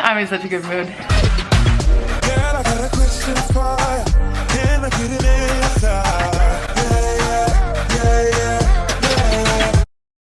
I'm in such a good mood. Girl, I got a question for you. Can I get it inside? Yeah.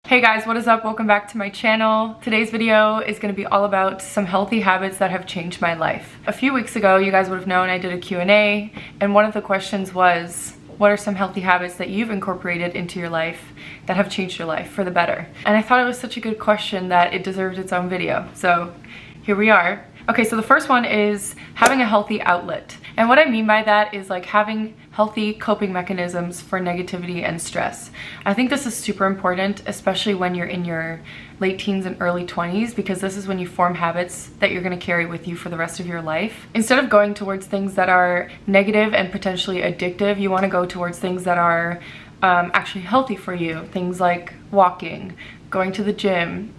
Hey guys, what is up? Welcome back to my channel. Today's video is going to be all about some healthy habits that have changed my life. A few weeks ago, you guys would have known I did a Q&A, and one of the questions was, what are some healthy habits that you've incorporated into your life that have changed your life for the better? And I thought it was such a good question that it deserved its own video. So here we are. Okay, so the first one is having a healthy outlet. And what I mean by that is like having healthy coping mechanisms for negativity and stress. I think this is super important, especially when you're in your late teens and early 20s, because this is when you form habits that you're going to carry with you for the rest of your life. Instead of going towards things that are negative and potentially addictive, you want to go towards things that are actually healthy for you. Things like walking, going to the gym,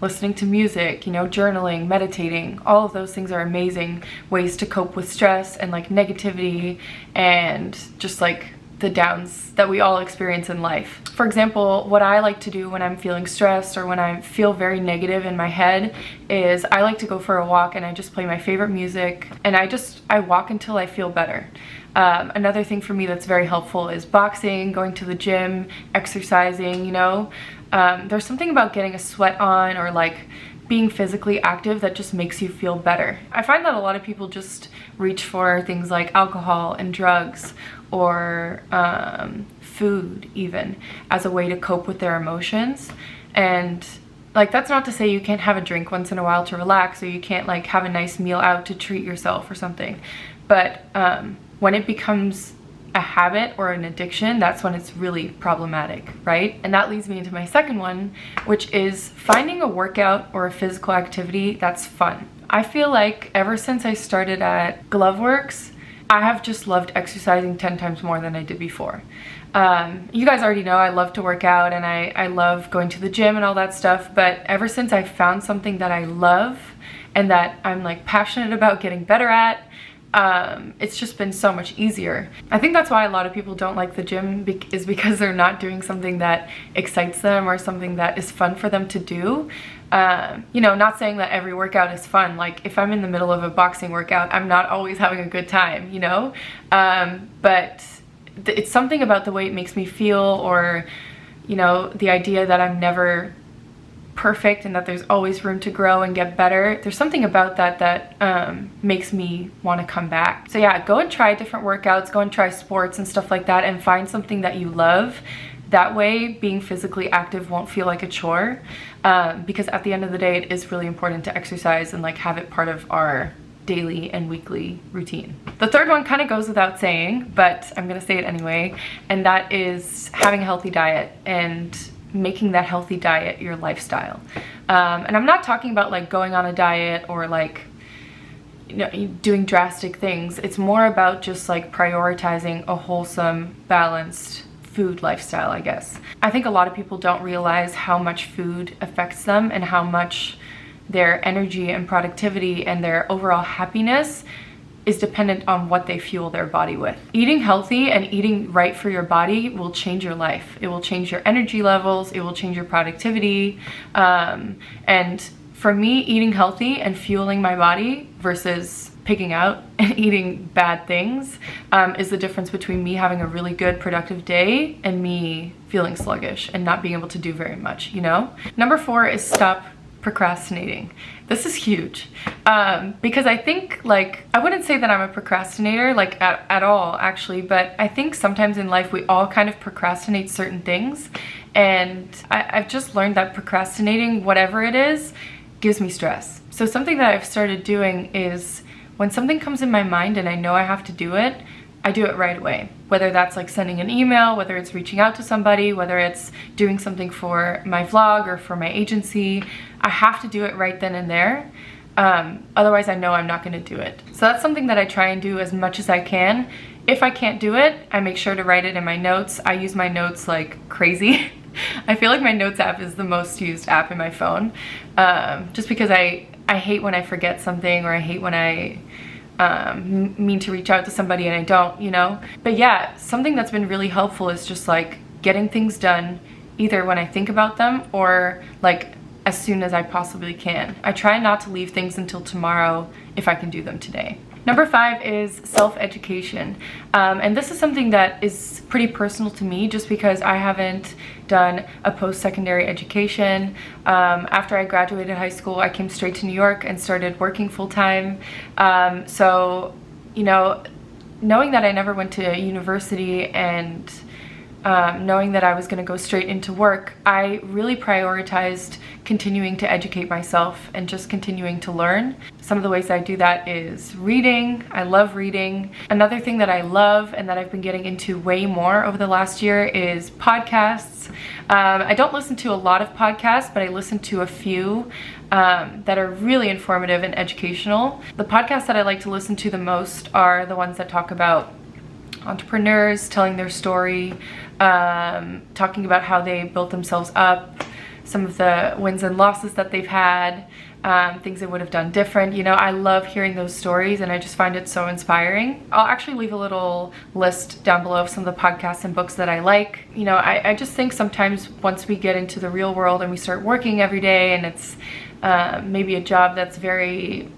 listening to music, you know, journaling, meditating. All of those things are amazing ways to cope with stress and like negativity and just like the downs that we all experience in life. For example, what I like to do when I'm feeling stressed or when I feel very negative in my head is I like to go for a walk and I just play my favorite music and I walk until I feel better. Another thing for me that's very helpful is boxing, going to the gym, exercising, you know. There's something about getting a sweat on or like being physically active that just makes you feel better. I find that a lot of people just reach for things like alcohol and drugs or food even as a way to cope with their emotions. And like, that's not to say you can't have a drink once in a while to relax, or you can't like have a nice meal out to treat yourself or something. But when it becomes a habit or an addiction, that's when it's really problematic, right? And that leads me into my second one, which is finding a workout or a physical activity that's fun. I feel like ever since I started at Gloveworks, I have just loved exercising 10 times more than I did before. You guys already know I love to work out and I love going to the gym and all that stuff, but ever since I found something that I love and that I'm like passionate about getting better at, it's just been so much easier. I think that's why a lot of people don't like the gym, is because they're not doing something that excites them or something that is fun for them to do. You know, not saying that every workout is fun. Like if I'm in the middle of a boxing workout, I'm not always having a good time, you know? But it's something about the way it makes me feel, or, you know, the idea that I'm never perfect and that there's always room to grow and get better. There's something about that that makes me want to come back. So yeah, go and try different workouts, go and try sports and stuff like that, and find something that you love. That way being physically active won't feel like a chore, because at the end of the day it is really important to exercise and like have it part of our daily and weekly routine. The third one kind of goes without saying, but I'm gonna say it anyway, and that is having a healthy diet and making that healthy diet your lifestyle. And I'm not talking about like going on a diet or like, you know, doing drastic things. It's more about just like prioritizing a wholesome, balanced food lifestyle, I guess. I think a lot of people don't realize how much food affects them and how much their energy and productivity and their overall happiness is dependent on what they fuel their body with. Eating healthy and eating right for your body will change your life. It will change your energy levels, it will change your productivity. And for me, eating healthy and fueling my body versus picking out and eating bad things is the difference between me having a really good productive day and me feeling sluggish and not being able to do very much, you know? Number 4 is stop procrastinating. This is huge, because I think, like, I wouldn't say that I'm a procrastinator like at all actually, but I think sometimes in life we all kind of procrastinate certain things, and I've just learned that procrastinating, whatever it is, gives me stress. So something that I've started doing is when something comes in my mind and I know I have to do it, I do it right away. Whether that's like sending an email, whether it's reaching out to somebody, whether it's doing something for my vlog or for my agency, I have to do it right then and there. Otherwise I know I'm not gonna do it. So that's something that I try and do as much as I can. If I can't do it, I make sure to write it in my notes. I use my notes like crazy. I feel like my notes app is the most used app in my phone, just because I hate when I forget something, or I hate when I mean to reach out to somebody and I don't, you know? But yeah, something that's been really helpful is just like getting things done either when I think about them or like as soon as I possibly can. I try not to leave things until tomorrow if I can do them today. Number 5 is self-education. And this is something that is pretty personal to me just because I haven't done a post-secondary education. After I graduated high school, I came straight to New York and started working full-time. So, you know, knowing that I never went to university and knowing that I was going to go straight into work, I really prioritized continuing to educate myself and just continuing to learn. Some of the ways I do that is reading. I love reading. Another thing that I love and that I've been getting into way more over the last year is podcasts. I don't listen to a lot of podcasts, but I listen to a few that are really informative and educational. The podcasts that I like to listen to the most are the ones that talk about entrepreneurs telling their story, talking about how they built themselves up, some of the wins and losses that they've had, things they would have done different. You know, I love hearing those stories and I just find it so inspiring. I'll actually leave a little list down below of some of the podcasts and books that I like. You know, I just think sometimes once we get into the real world and we start working every day and it's maybe a job that's very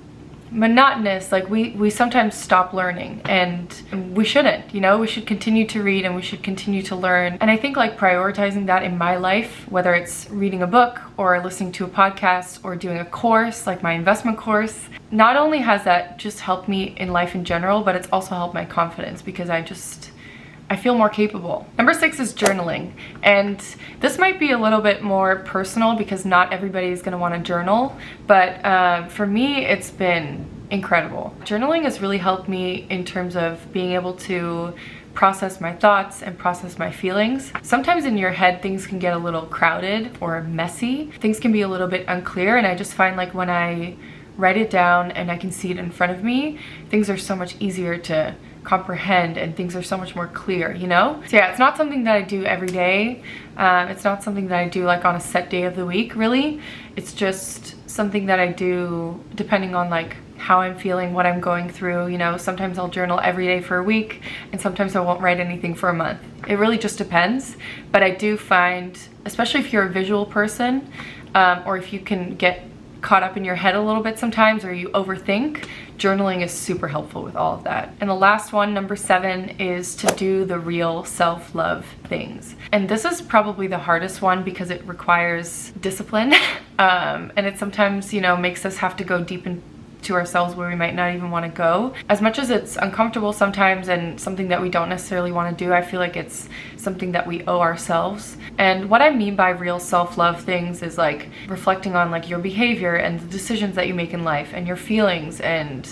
monotonous, like we sometimes stop learning, and we shouldn't. You know, we should continue to read and we should continue to learn. And I think like prioritizing that in my life, whether it's reading a book or listening to a podcast or doing a course like my investment course, not only has that just helped me in life in general, but it's also helped my confidence because I feel more capable. Number 6 is journaling. And this might be a little bit more personal because not everybody is going to want to journal, but for me, it's been incredible. Journaling has really helped me in terms of being able to process my thoughts and process my feelings. Sometimes in your head, things can get a little crowded or messy. Things can be a little bit unclear, and I just find like when I write it down and I can see it in front of me, things are so much easier to comprehend and things are so much more clear, you know? So yeah, it's not something that I do every day. It's not something that I do like on a set day of the week, really. It's just something that I do depending on like how I'm feeling, what I'm going through. You know, sometimes I'll journal every day for a week and sometimes I won't write anything for a month. It really just depends. But I do find, especially if you're a visual person, or if you can get caught up in your head a little bit sometimes, or you overthink, journaling is super helpful with all of that. And the last one, number 7, is to do the real self-love things. And this is probably the hardest one because it requires discipline. And it sometimes, you know, makes us have to go deep into ourselves where we might not even want to go. As much as it's uncomfortable sometimes and something that we don't necessarily want to do, I feel like it's something that we owe ourselves. And what I mean by real self-love things is like reflecting on like your behavior and the decisions that you make in life and your feelings and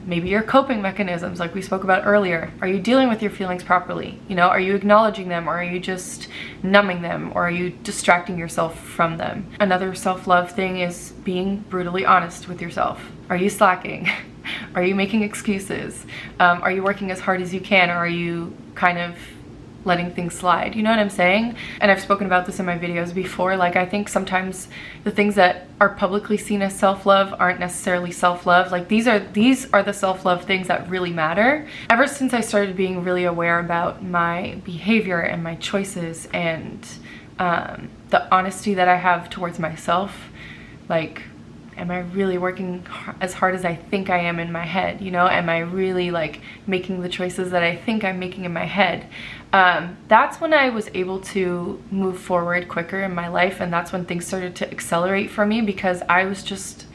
maybe your coping mechanisms like we spoke about earlier. Are you dealing with your feelings properly? You know, are you acknowledging them, or are you just numbing them, or are you distracting yourself from them? Another self-love thing is being brutally honest with yourself. Are you slacking? Are you making excuses? Are you working as hard as you can, or are you kind of letting things slide? You know what I'm saying? And I've spoken about this in my videos before. Like, I think sometimes the things that are publicly seen as self-love aren't necessarily self-love. Like, these are the self-love things that really matter. Ever since I started being really aware about my behavior and my choices and the honesty that I have towards myself, like, am I really working as hard as I think I am in my head? You know, am I really like making the choices that I think I'm making in my head? That's when I was able to move forward quicker in my life, and that's when things started to accelerate for me because I was just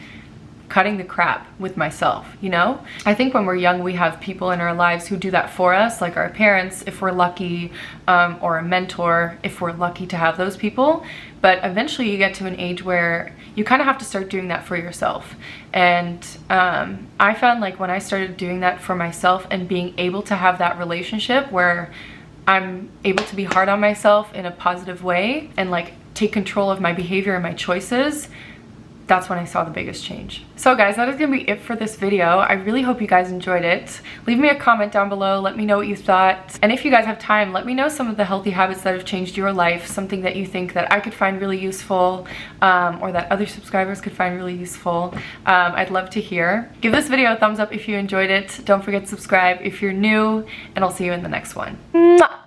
cutting the crap with myself, you know? I think when we're young, we have people in our lives who do that for us, like our parents, if we're lucky, or a mentor, if we're lucky to have those people. But eventually you get to an age where you kind of have to start doing that for yourself. And I found like when I started doing that for myself and being able to have that relationship where I'm able to be hard on myself in a positive way and like take control of my behavior and my choices, that's when I saw the biggest change. So guys, that is gonna be it for this video. I really hope you guys enjoyed it. Leave me a comment down below, let me know what you thought. And if you guys have time, let me know some of the healthy habits that have changed your life, something that you think that I could find really useful, or that other subscribers could find really useful. I'd love to hear. Give this video a thumbs up if you enjoyed it. Don't forget to subscribe if you're new, and I'll see you in the next one. Mwah!